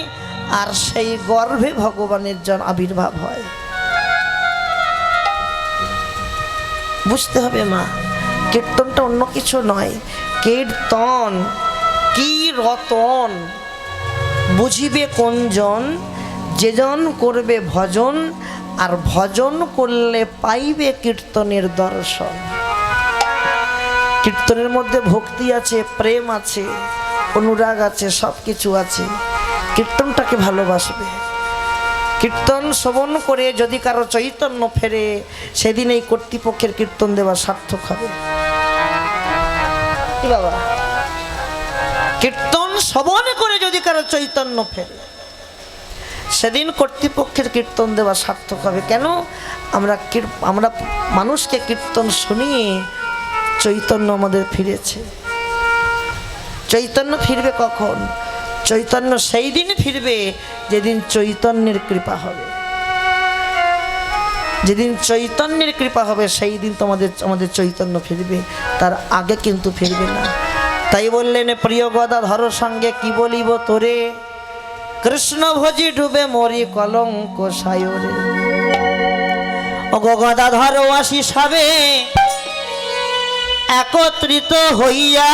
আর সেই গর্ভে ভগবানের আবির্ভাব হয়। বুঝতে হবে মা, কীর্তনটা অন্য কিছু নয়। কীর্তন কি রতন বুঝিবে কোনজন, যেজন করবে ভজন, আর ভজন করলে পাইবে কীর্তনের দর্শন। কীর্তনের মধ্যে ভক্তি আছে, প্রেম আছে, অনুরাগ আছে, সব কিছু আছে। কীর্তনটাকে ভালোবাসবে। কীর্তন শ্রবণ করে যদি কারো চৈতন্য ফেরে, সেদিন এই কর্তৃপক্ষের কীর্তন দেওয়া সার্থক হবে। কি বাবা? কীর্তন শ্রবণ করে যদি কারো চৈতন্য ফেরে, সেদিন কর্তৃপক্ষের কীর্তন দেওয়া সার্থক হবে। কেন? আমরা মানুষকে কীর্তন শুনিয়ে চৈতন্য আমাদের ফিরেছে। চৈতন্য ফিরবে কখন? চৈতন্য সেই দিন ফিরবে যেদিন চৈতন্যের কৃপা হবে। যেদিন চৈতন্যের কৃপা হবে সেই দিন আমাদের চৈতন্য ফিরবে, তার আগে কিন্তু ফিরবে না। তাই বললেন প্রিয় গদাধর সঙ্গে কি বলিব তোরে, কৃষ্ণ ভজি ডুবে মরি কলঙ্ক সায়রে। ও গদাধর আশিস হবে একত্রিত হইয়া,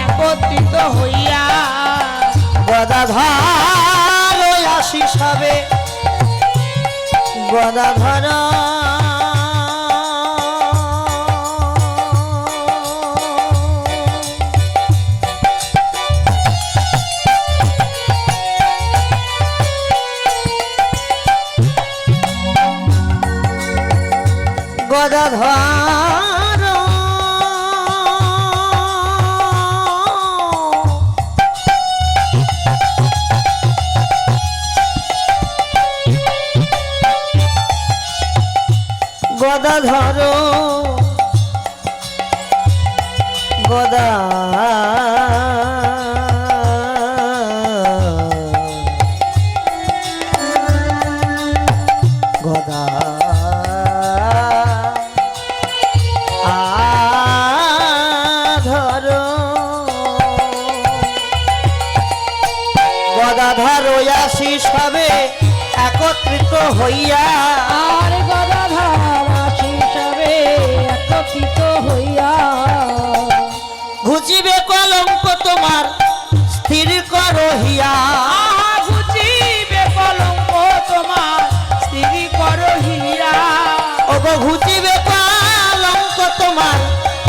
একত্রিত হইয়া, গদাধর আশিস হবে, গদাধর গদাধর গদাধর গদা গদা গদাধর আশিস হবে একত্রিত হইয়া, আর গদাধর আশিস সবে একত্রিত হইয়া ঘুচিবে কলঙ্ক তোমার স্থির করো হিয়া। আহা ঘুচিবে কলঙ্ক তোমার স্ত্রী করহিয়া ওগো ঘুচিবে কলঙ্ক তোমার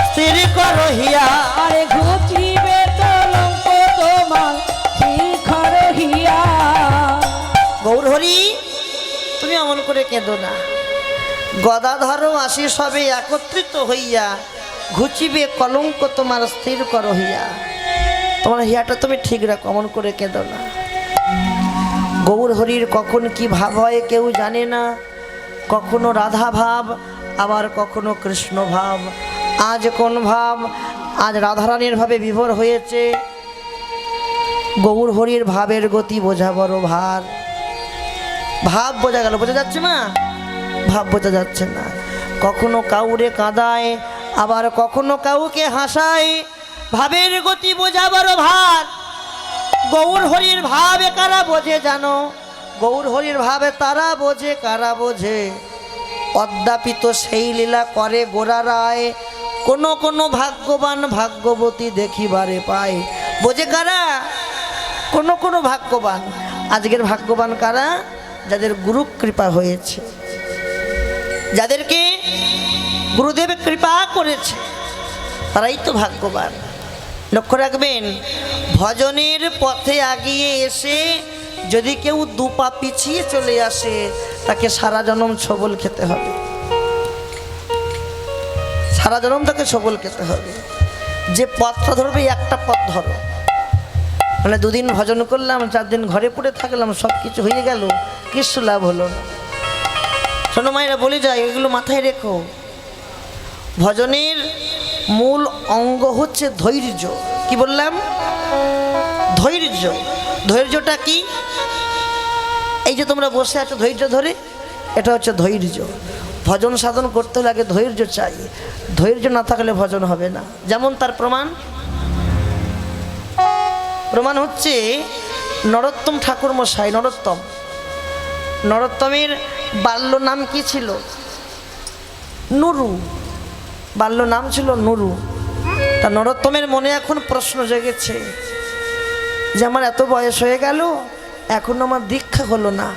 স্থির করো হিয়া। আরে ঘুচিবে কলঙ্ক তোমার স্ত্রী করহিয়া গৌর হরি তুমি অমন করে কেঁদো না। গদাধর আসি সবে একত্রিত হইয়া ঘুচিবে কলঙ্ক তোমার স্থির করো হিয়া। তোমার হিয়াটা তুমি ঠিক রাখো, অমন করে কেঁদো না। গৌর হরির কখন কি ভাব হয় কেউ জানে না। কখনো রাধা ভাব, আবার কখনো কৃষ্ণ ভাব। আজ কোন ভাব? আজ রাধারানীর ভাবে বিভোর হয়েছে। গৌর হরির ভাবের গতি বোঝা বড় ভার। ভাব বোঝা গেল, বোঝা যাচ্ছে না? ভাব বোঝা যাচ্ছে না। কখনো কাউরে কাঁদায়, আবার কখনো কাউকে হাসায়। ভাবের গতি বোঝা বড় ভার। গৌর হরির ভাবে কারা বোঝে জানো? গৌর হরির ভাবে তারা বোঝে, কারা বোঝে? অদ্যাপিত সেই লীলা করে গোরা রায়। কোনো কোনো ভাগ্যবান ভাগ্যবতী দেখিবারে পায়। বোঝে কারা? কোনো কোনো ভাগ্যবান। আজকের ভাগ্যবান কারা? যাদের গুরু কৃপা হয়েছে, যাদেরকে গুরুদেব কৃপা করেছে, তারাই তো ভাগ্যবান। লক্ষ্য রাখবেন, ভজনের পথে আগিয়ে এসে যদি কেউ দুপা পিছিয়ে চলে আসে, তাকে সারা জনম ছবল খেতে হবে। সারা জনম তাকে ছবল খেতে হবে। যে পথটা ধরবে, একটা পথ ধরো। মানে দুদিন ভজন করলাম, 4 দিন ঘরে পড়ে থাকলাম, সব কিছু হয়ে গেল, কিছু লাভ হলো না। শোনো মায়েরা, বলে যায়, এগুলো মাথায় রেখো। ভজনের মূল অঙ্গ হচ্ছে ধৈর্য। কি বললাম? ধৈর্য। ধৈর্যটা কি? এই যে তোমরা বসে আছো ধৈর্য ধরে, এটা হচ্ছে ধৈর্য। ভজন সাধন করতে হলে আগে ধৈর্য চাই। ধৈর্য না থাকলে ভজন হবে না। যেমন তার প্রমাণ হচ্ছে নরোত্তম ঠাকুর মশাই। নরোত্তমের বাল্য নাম কি ছিল? নুরু। বাল্য নাম ছিল নুরু। তা নরোত্তমের মনে এখন প্রশ্ন জেগেছে যে আমার এত বয়স হয়ে গেল, এখন আমার দীক্ষা হলো না।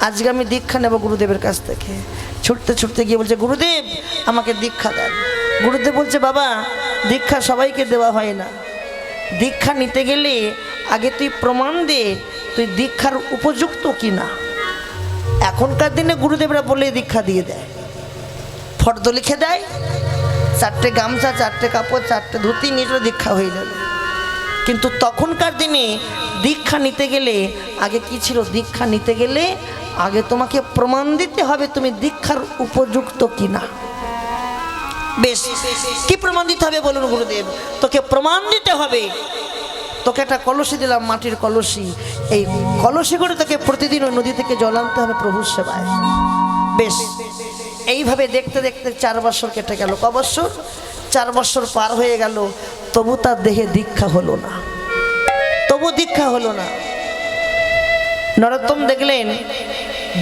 আজকে আমি দীক্ষা নেব গুরুদেবের কাছ থেকে। ছুটতে ছুটতে গিয়ে বলছে, গুরুদেব আমাকে দীক্ষা দেন। গুরুদেব বলছে, বাবা দীক্ষা সবাইকে দেওয়া হয় না। দীক্ষা নিতে গেলে আগে তুই প্রমাণ দে তুই দীক্ষার উপযুক্ত কি না। এখনকার দিনে গুরুদেবরা বলে দীক্ষা দিয়ে দেয়, ফর্দ লিখে দেয়, 4টে গামছা, 4টে কাপড়, 4টে ধুতি নিয়ে দীক্ষা হয়ে যাবে। কিন্তু তখনকার দিনে দীক্ষা নিতে গেলে আগে কি ছিল? দীক্ষা নিতে গেলে আগে তোমাকে প্রমাণ দিতে হবে তুমি দীক্ষার উপযুক্ত কি না। বেশ, কি প্রমাণ দিতে হবে বলুন গুরুদেব? তোকে প্রমাণ দিতে হবে, তোকে একটা কলসি দিলাম, মাটির কলসি। এই কলসি করে তোকে প্রতিদিন ওই নদী থেকে জল আনতে হবে প্রভুর সেবায়। বেশ, এইভাবে দেখতে দেখতে 4 বছর কেটে গেল। ক বছর? 4 বছর পার হয়ে গেল, তবু তার দেহে দীক্ষা হলো না। তবু দীক্ষা হলো না। নরোত্তম দেখলেন,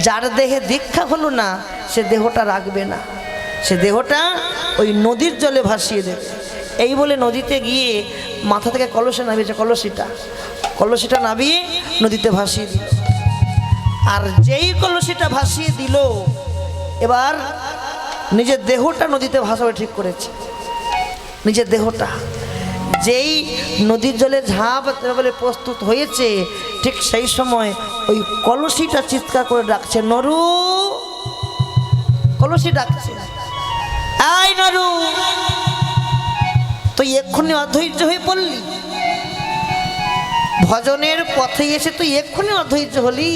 যার দেহে দীক্ষা হলো না সে দেহটা রাখবে না, সে দেহটা ওই নদীর জলে ভাসিয়ে দেবে। এই বলে নদীতে গিয়ে মাথা থেকে কলসে নামিয়েছে, কলসিটা নামিয়ে নদীতে ভাসিয়ে দিল। আর যেই কলসিটা ভাসিয়ে দিল, এবার নিজের দেহটা নদীতে ভাসাবে ঠিক করেছে। নিজের দেহটা যেই নদীর জলে ঝাঁপ বলে প্রস্তুত হয়েছে, ঠিক সেই সময় ওই কলসিটা চিৎকার করে ডাকছে, নরু। কলসি ডাকছে, আয় নরু, তুই এক্ষুনি অধৈর্য হয়ে পড়লি। ভজনের পথে এসে তুই এক্ষুনি অধৈর্য হলি।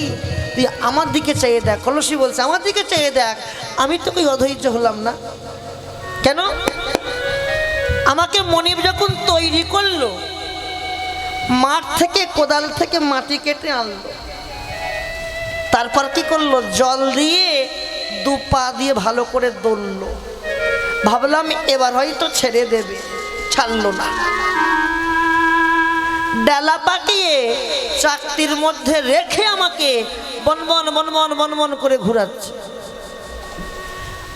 তুই আমার দিকে চেয়ে দেখ। কলসি বলছে, আমার দিকে চেয়ে দেখ, আমি তোকে অধৈর্য হলাম না কেন? আমাকে মনিব যখন তৈরি করলো, মাঠ থেকে কোদাল থেকে মাটি কেটে আনলো, তারপর কি করলো? জল দিয়ে 2 পা দিয়ে ভালো করে দৌড়লো। ভাবলাম এবার হয়তো ছেড়ে দেবে, ছাড়লো না। ডালা পাকিয়ে চাকতির মধ্যে রেখে আমাকে বনবন বনবন বনবন করে ঘুরাচ্ছে।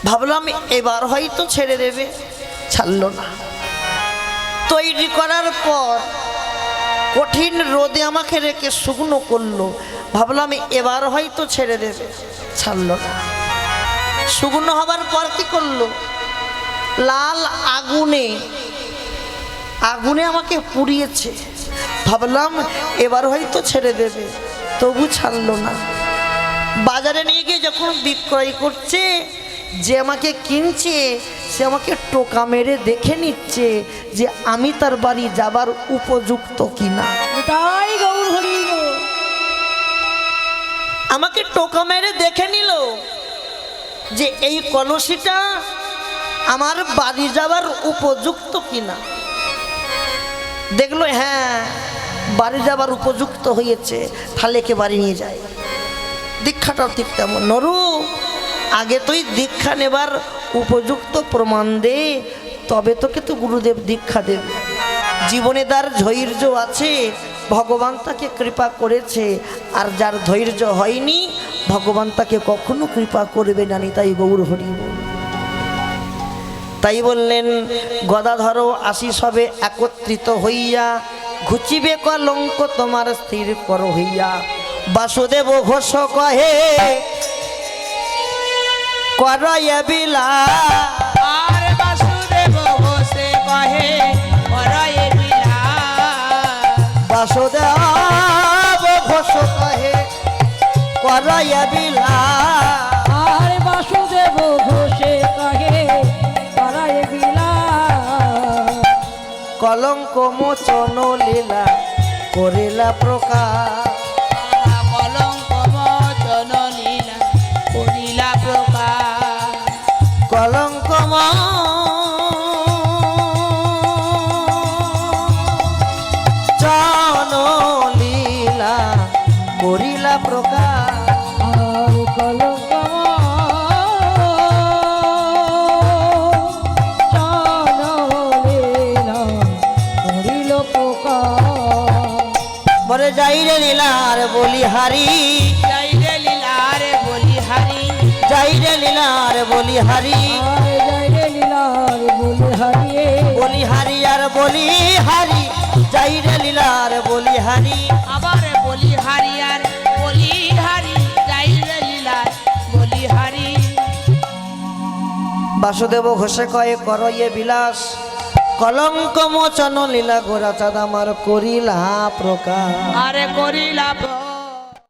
ভাবলাম এবার হয়তো ছেড়ে দেবে, ছাড়লো না। তৈরি করার পর কঠিন রোদে আমাকে রেখে শুকনো করলো, ভাবলাম এবার হয়তো ছেড়ে দেবে, ছাড়লো না। শুকনো হবার পর কি করলো, লাল আগুনে আগুনে আমাকে পুড়িয়েছে, ভাবলাম এবার হয়তো ছেড়ে দেবে, তবু ছাড়লো না। বাজারে নিয়ে গিয়ে যখন বিক্রয় করছে, যে আমাকে কিনছে সে আমাকে টোকা মেরে দেখে নিচ্ছে যে আমি তার বাড়ি যাবার উপযুক্ত কিনা। তাই গৌর হরি গো। আমাকে টোকা মেরে দেখে নিল যে এই কলসিটা আমার বাড়ি যাবার উপযুক্ত কিনা। দেখলো হ্যাঁ বাড়ি যাবার উপযুক্ত হয়েছে, তাহলে একে বাড়ি নিয়ে যায়। দীক্ষাটাও ঠিক তেমন, নরু আগে তুই দীক্ষা নেবার উপযুক্ত প্রমাণ দে, তবে তোকে তো গুরুদেব দীক্ষা দেবে। জীবনে তার ধৈর্য আছে, ভগবান তাকে কৃপা করেছে, আর যার ধৈর্য হয়নি ভগবান তাকে কখনো কৃপা করবে না। তাই গৌর হরি বল। তাই বললেন গদাধর আশিস হবে একত্রিত হইয়া, ঘুচিবে কলঙ্ক তোমার স্থির কর হইয়া। বাসুদেব ঘোষ কহে করয়ে বিলাস, আর বাসুদেব ঘোষে কহে করয়ে বিলাস। বাসুদেব ঘোষ কহে করয়ে বিলাস, আর বাসুদেব ঘোষে কহে করয়ে বিলাস। কলঙ্ক মোচন লীলা করিলা প্রকাশ। কলঙ্ক মোচন লীলা করিলা প্রকাশ। কলঙ্ক মোচন লীলা করিলা প্রকাশ। আর কলঙ্ক মোচন লীলা করিল প্রকাশ। বলে যাই রে লীলার বলিহারি, যাই রে লীলার বলিহারি। যাই রে লীলার বলিহারি, আর যাই রে লীলার বলিহারি। বলিহারি আর বলিহারি, যাই রে লীলার বলিহারি। আবার বলিহারি আর বলিহারি, যাই রে লীলার বলিহারি। বাসুদেব ঘোষে কয়ে করয়ে বিলাস, কলঙ্ক মোচন লীলা গোরা চাঁদ আমার করিলা প্রকাশ। আরে করিলা